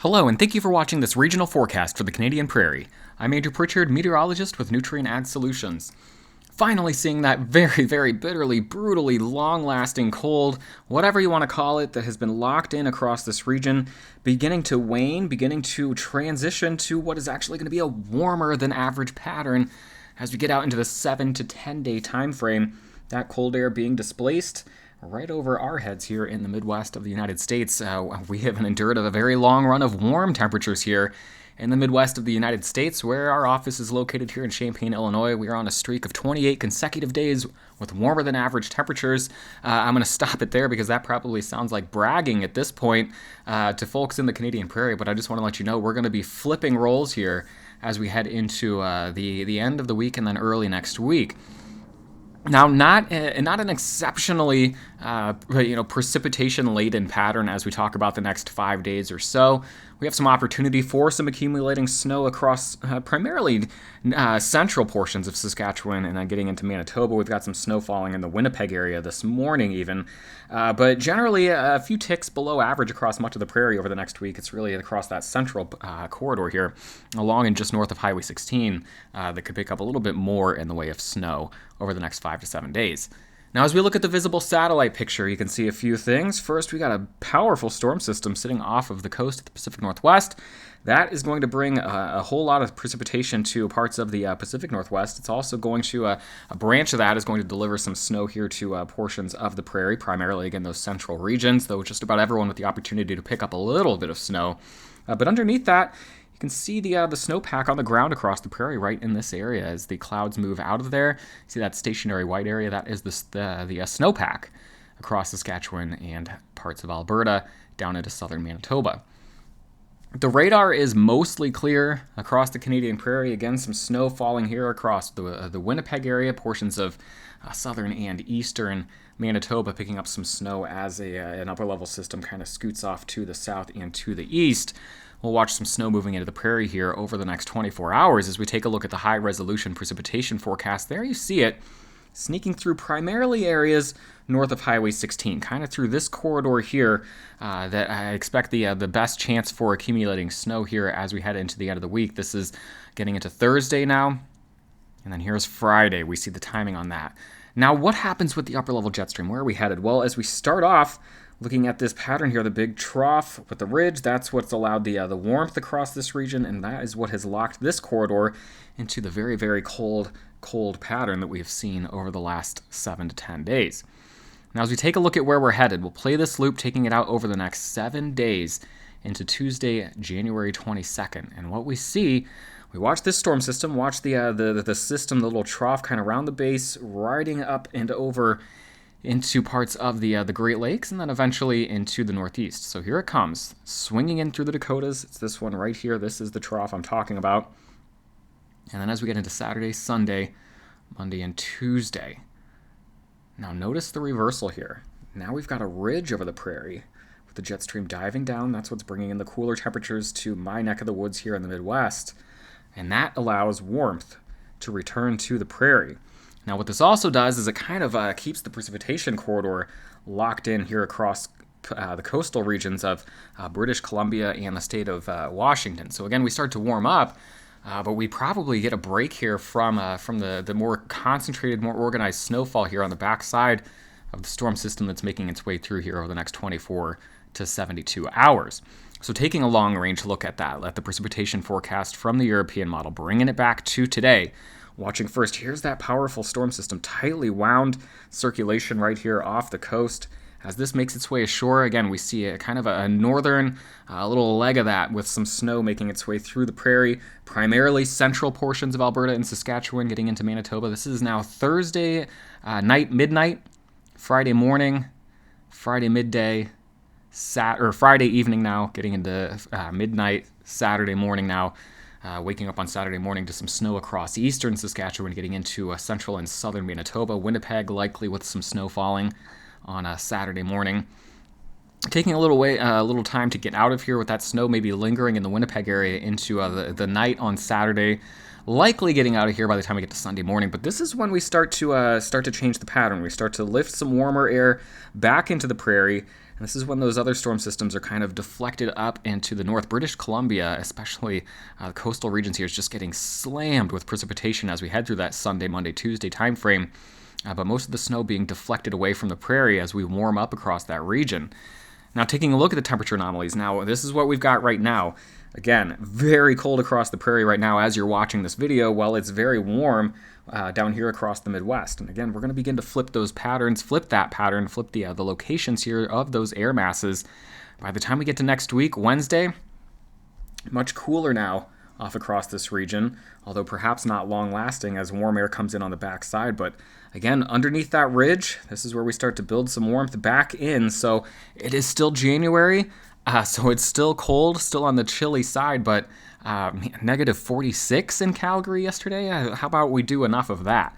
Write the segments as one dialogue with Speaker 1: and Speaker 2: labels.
Speaker 1: Hello, and thank you for watching this regional forecast for the Canadian Prairie. I'm Andrew Pritchard, meteorologist with Nutrien Ag Solutions. Finally seeing that very bitterly, brutally, long-lasting cold, whatever you want to call it, that has been locked in across this region, beginning to wane, beginning to transition to what is actually going to be a warmer than average pattern as we get out into the 7 to 10 day time frame. That cold air being displaced right over our heads here in the Midwest of the United States. We have endured a very long run of warm temperatures here in the Midwest of the United States, where our office is located here in Champaign, Illinois. We are on a streak of 28 consecutive days with warmer than average temperatures. I'm going to stop it there because that probably sounds like bragging at this point to folks in the Canadian Prairie, but I just want to let you know we're going to be flipping roles here as we head into the end of the week and then early next week. Now, not an exceptionally precipitation-laden pattern as we talk about the next 5 days or so. We have some opportunity for some accumulating snow across primarily central portions of Saskatchewan and then getting into Manitoba. We've got some snow falling in the Winnipeg area this morning even. But generally a few ticks below average across much of the prairie over the next week. It's really across that central corridor here along and just north of Highway 16 that could pick up a little bit more in the way of snow over the next 5 to 7 days. Now, as we look at the visible satellite picture, you can see a few things. First, we got a powerful storm system sitting off of the coast of the Pacific Northwest. That is going to bring a whole lot of precipitation to parts of the Pacific Northwest. It's also going to, a branch of that is going to deliver some snow here to portions of the prairie, primarily, again, those central regions, though just about everyone with the opportunity to pick up a little bit of snow. But underneath that, you can see the snowpack on the ground across the prairie right in this area as the clouds move out of there. See that stationary white area? That is the snowpack across Saskatchewan and parts of Alberta down into southern Manitoba. The radar is mostly clear across the Canadian Prairie. Again, some snow falling here across the Winnipeg area, portions of southern and eastern Manitoba picking up some snow as an upper-level system kind of scoots off to the south and to the east. We'll watch some snow moving into the prairie here over the next 24 hours as we take a look at the high-resolution precipitation forecast. There you see it, sneaking through primarily areas north of Highway 16, kind of through this corridor here that I expect the best chance for accumulating snow here as we head into the end of the week. This is getting into Thursday now, and then here's Friday. We see the timing on that. Now, what happens with the upper-level jet stream? Where are we headed? Well, as we start off, looking at this pattern here, the big trough with the ridge, that's what's allowed the warmth across this region, and that is what has locked this corridor into the very cold pattern that we have seen over the last 7 to 10 days. Now, as we take a look at where we're headed, we'll play this loop, taking it out over the next 7 days into Tuesday, January 22nd. And what we see, we watch this storm system, watch the system, the little trough kind of around the base, riding up and over into parts of the Great Lakes, and then eventually into the Northeast. So here it comes, swinging in through the Dakotas. It's this one right here. This is the trough I'm talking about. And then as we get into Saturday, Sunday, Monday, and Tuesday. Now notice the reversal here. Now we've got a ridge over the prairie with the jet stream diving down. That's what's bringing in the cooler temperatures to my neck of the woods here in the Midwest. And that allows warmth to return to the prairie. Now, what this also does is it kind of keeps the precipitation corridor locked in here across the coastal regions of British Columbia and the state of Washington. So again, we start to warm up, but we probably get a break here from the more concentrated, more organized snowfall here on the backside of the storm system that's making its way through here over the next 24 to 72 hours. So taking a long-range look at that, at the precipitation forecast from the European model, bringing it back to today. Watching first, here's that powerful storm system, tightly wound circulation right here off the coast. As this makes its way ashore, again, we see a kind of a northern little leg of that with some snow making its way through the prairie, primarily central portions of Alberta and Saskatchewan getting into Manitoba. This is now Thursday night, midnight, Friday morning, Friday midday, Friday evening now, getting into midnight, Saturday morning now. Waking up on Saturday morning to some snow across eastern Saskatchewan, getting into central and southern Manitoba. Winnipeg likely with some snow falling on a Saturday morning. Taking a little time to get out of here with that snow maybe lingering in the Winnipeg area into the night on Saturday. Likely getting out of here by the time we get to Sunday morning, but this is when we start to change the pattern. We start to lift some warmer air back into the prairie. And this is when those other storm systems are kind of deflected up into the north. British Columbia, especially the coastal regions here, is just getting slammed with precipitation as we head through that Sunday, Monday, Tuesday time frame. But most of the snow being deflected away from the prairie as we warm up across that region. Now, taking a look at the temperature anomalies. Now, this is what we've got right now. Again, very cold across the prairie right now as you're watching this video, while it's very warm down here across the Midwest. And again, we're going to begin to flip those patterns, flip that pattern, flip the locations here of those air masses. By the time we get to next week, Wednesday, much cooler now off across this region, although perhaps not long lasting as warm air comes in on the backside. But again, underneath that ridge, this is where we start to build some warmth back in. So it is still January. So it's still cold, still on the chilly side, but negative 46 in Calgary yesterday. How about we do enough of that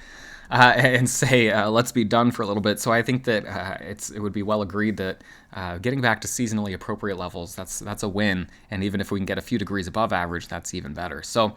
Speaker 1: and say, let's be done for a little bit. So I think that it would be well agreed that getting back to seasonally appropriate levels, that's a win. And even if we can get a few degrees above average, that's even better. So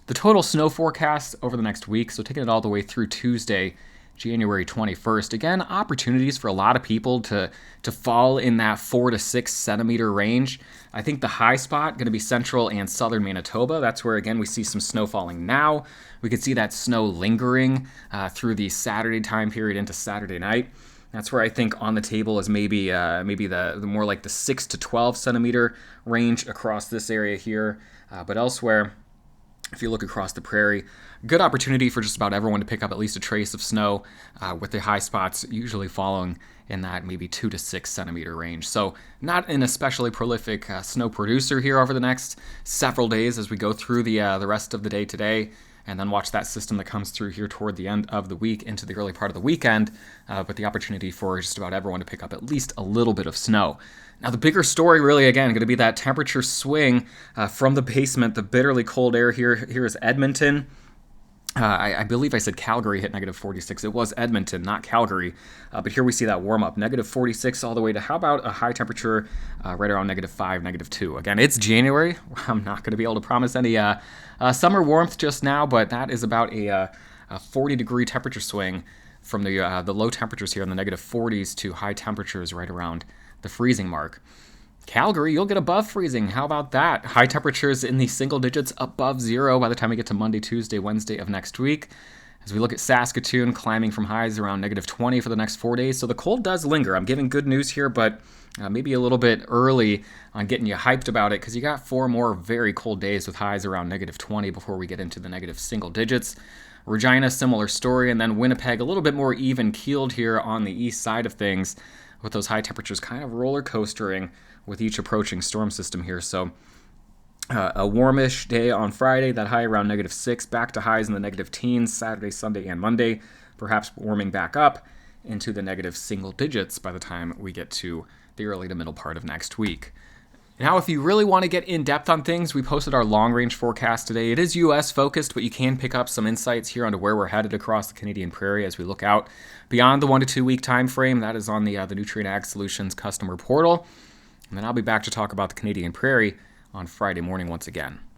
Speaker 1: the total snow forecast over the next week, so taking it all the way through Tuesday, January 21st. Again, opportunities for a lot of people to fall in that 4 to 6 centimeter range. I think the high spot going to be central and southern Manitoba. That's where, again, we see some snow falling now. We could see that snow lingering through the Saturday time period into Saturday night. That's where I think on the table is maybe the more like the 6 to 12 centimeter range across this area here. But elsewhere, if you look across the prairie, good opportunity for just about everyone to pick up at least a trace of snow, with the high spots usually falling in that maybe 2 to 6 centimeter range. So not an especially prolific snow producer here over the next several days as we go through the rest of the day today, and then watch that system that comes through here toward the end of the week into the early part of the weekend, but the opportunity for just about everyone to pick up at least a little bit of snow. Now, the bigger story really, again, going to be that temperature swing from the basement, the bitterly cold air here. Here is Edmonton. I believe I said Calgary hit negative 46. It was Edmonton, not Calgary. But here we see that warm up, negative 46 all the way to how about a high temperature right around negative 5, negative 2. Again, it's January. I'm not going to be able to promise any summer warmth just now, but that is about a 40-degree temperature swing from the low temperatures here in the negative 40s to high temperatures right around the freezing mark. Calgary, you'll get above freezing. How about that? High temperatures in the single digits above zero by the time we get to Monday, Tuesday, Wednesday of next week. As we look at Saskatoon, climbing from highs around negative 20 for the next 4 days. So the cold does linger. I'm giving good news here, but maybe a little bit early on getting you hyped about it, because you got 4 more very cold days with highs around negative 20 before we get into the negative single digits. Regina, similar story, and then Winnipeg, a little bit more even-keeled here on the east side of things, with those high temperatures kind of roller coastering with each approaching storm system here. So a warmish day on Friday, that high around negative 6, back to highs in the negative teens Saturday, Sunday, and Monday, perhaps warming back up into the negative single digits by the time we get to the early to middle part of next week. Now, if you really want to get in depth on things, we posted our long-range forecast today. It is U.S. focused, but you can pick up some insights here onto where we're headed across the Canadian Prairie as we look out beyond the 1 to 2 week time frame. That is on the Nutrien Ag Solutions customer portal. And then I'll be back to talk about the Canadian Prairie on Friday morning once again.